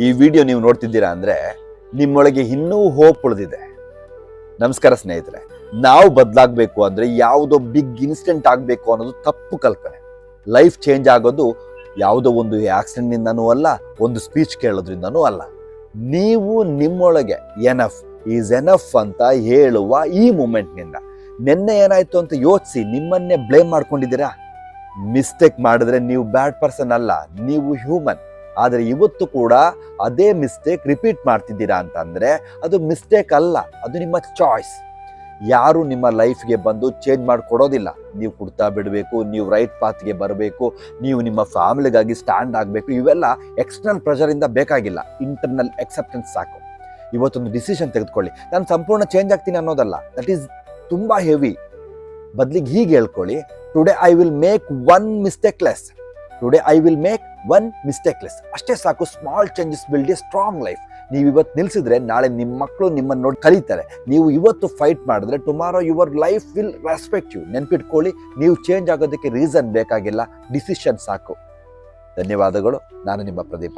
ಈ ವಿಡಿಯೋ ನೀವು ನೋಡ್ತಿದ್ದೀರಾ ಅಂದರೆ ನಿಮ್ಮೊಳಗೆ ಇನ್ನೂ ಹೋಪ್ ಉಳಿದಿದೆ. ನಮಸ್ಕಾರ ಸ್ನೇಹಿತರೆ. ನಾವು ಬದಲಾಗಬೇಕು ಅಂದರೆ ಯಾವುದೋ ಬಿಗ್ ಇನ್ಸಿಡೆಂಟ್ ಆಗಬೇಕು ಅನ್ನೋದು ತಪ್ಪು ಕಲ್ಪನೆ. ಲೈಫ್ ಚೇಂಜ್ ಆಗೋದು ಯಾವುದೋ ಒಂದು ಆಕ್ಸಿಡೆಂಟ್ನಿಂದನೂ ಅಲ್ಲ, ಒಂದು ಸ್ಪೀಚ್ ಕೇಳೋದ್ರಿಂದನೂ ಅಲ್ಲ. ನೀವು ನಿಮ್ಮೊಳಗೆ ಎನಫ್ ಈಸ್ ಎನಫ್ ಅಂತ ಹೇಳುವ ಈ ಮೂಮೆಂಟ್ನಿಂದ. ನಿನ್ನೆ ಏನಾಯ್ತು ಅಂತ ಯೋಚಿಸಿ ನಿಮ್ಮನ್ನೇ ಬ್ಲೇಮ್ ಮಾಡ್ಕೊಂಡಿದ್ದೀರಾ? ಮಿಸ್ಟೇಕ್ ಮಾಡಿದ್ರೆ ನೀವು ಬ್ಯಾಡ್ ಪರ್ಸನ್ ಅಲ್ಲ, ನೀವು ಹ್ಯೂಮನ್. ಆದರೆ ಇವತ್ತು ಕೂಡ ಅದೇ ಮಿಸ್ಟೇಕ್ ರಿಪೀಟ್ ಮಾಡ್ತಿದ್ದೀರಾ ಅಂತಂದರೆ ಅದು ಮಿಸ್ಟೇಕ್ ಅಲ್ಲ, ಅದು ನಿಮ್ಮ ಚಾಯ್ಸ್. ಯಾರು ನಿಮ್ಮ ಲೈಫ್ಗೆ ಬಂದು ಚೇಂಜ್ ಮಾಡಿಕೊಡೋದಿಲ್ಲ. ನೀವು ಕೊಡ್ತಾ ಬಿಡಬೇಕು, ನೀವು ರೈಟ್ ಪಾತ್ಗೆ ಬರಬೇಕು, ನೀವು ನಿಮ್ಮ ಫ್ಯಾಮಿಲಿಗಾಗಿ ಸ್ಟ್ಯಾಂಡ್ ಆಗಬೇಕು. ಇವೆಲ್ಲ ಎಕ್ಸ್ಟರ್ನಲ್ ಪ್ರೆಷರಿಂದ ಬೇಕಾಗಿಲ್ಲ, ಇಂಟರ್ನಲ್ ಎಕ್ಸೆಪ್ಟೆನ್ಸ್ ಸಾಕು. ಇವತ್ತೊಂದು ಡಿಸಿಷನ್ ತೆಗೆದುಕೊಳ್ಳಿ, ನಾನು ಸಂಪೂರ್ಣ ಚೇಂಜ್ ಆಗ್ತೀನಿ ಅನ್ನೋದಲ್ಲ, ದಟ್ ಈಸ್ ತುಂಬ ಹೆವಿ. ಬದಲಿಗೆ ಹೀಗೆ ಹೇಳ್ಕೊಳ್ಳಿ, today I will make one mistake less. Today I will make one mistake less. ಅಷ್ಟೇ ಸಾಕು. Small changes build a strong life. ನೀವು ಇವತ್ತು ನಿಲ್ಲಿಸಿದ್ರೆ ನಾಳೆ ನಿಮ್ಮ ಮಕ್ಕಳು ನಿಮ್ಮನ್ನು ನೋಡಿ ಕಲಿತಾರೆ. ನೀವು ಇವತ್ತು ಫೈಟ್ ಮಾಡಿದ್ರೆ tomorrow your life will respect you. ನೆನ್ಪಿಟ್ಕೊಳ್ಳಿ, ನೀವು ಚೇಂಜ್ ಆಗೋದಕ್ಕೆ ರೀಸನ್ ಬೇಕಾಗಿಲ್ಲ, ಡಿಸಿಷನ್ ಸಾಕು. ಧನ್ಯವಾದಗಳು. ನಾನು ನಿಮ್ಮ ಪ್ರದೀಪ.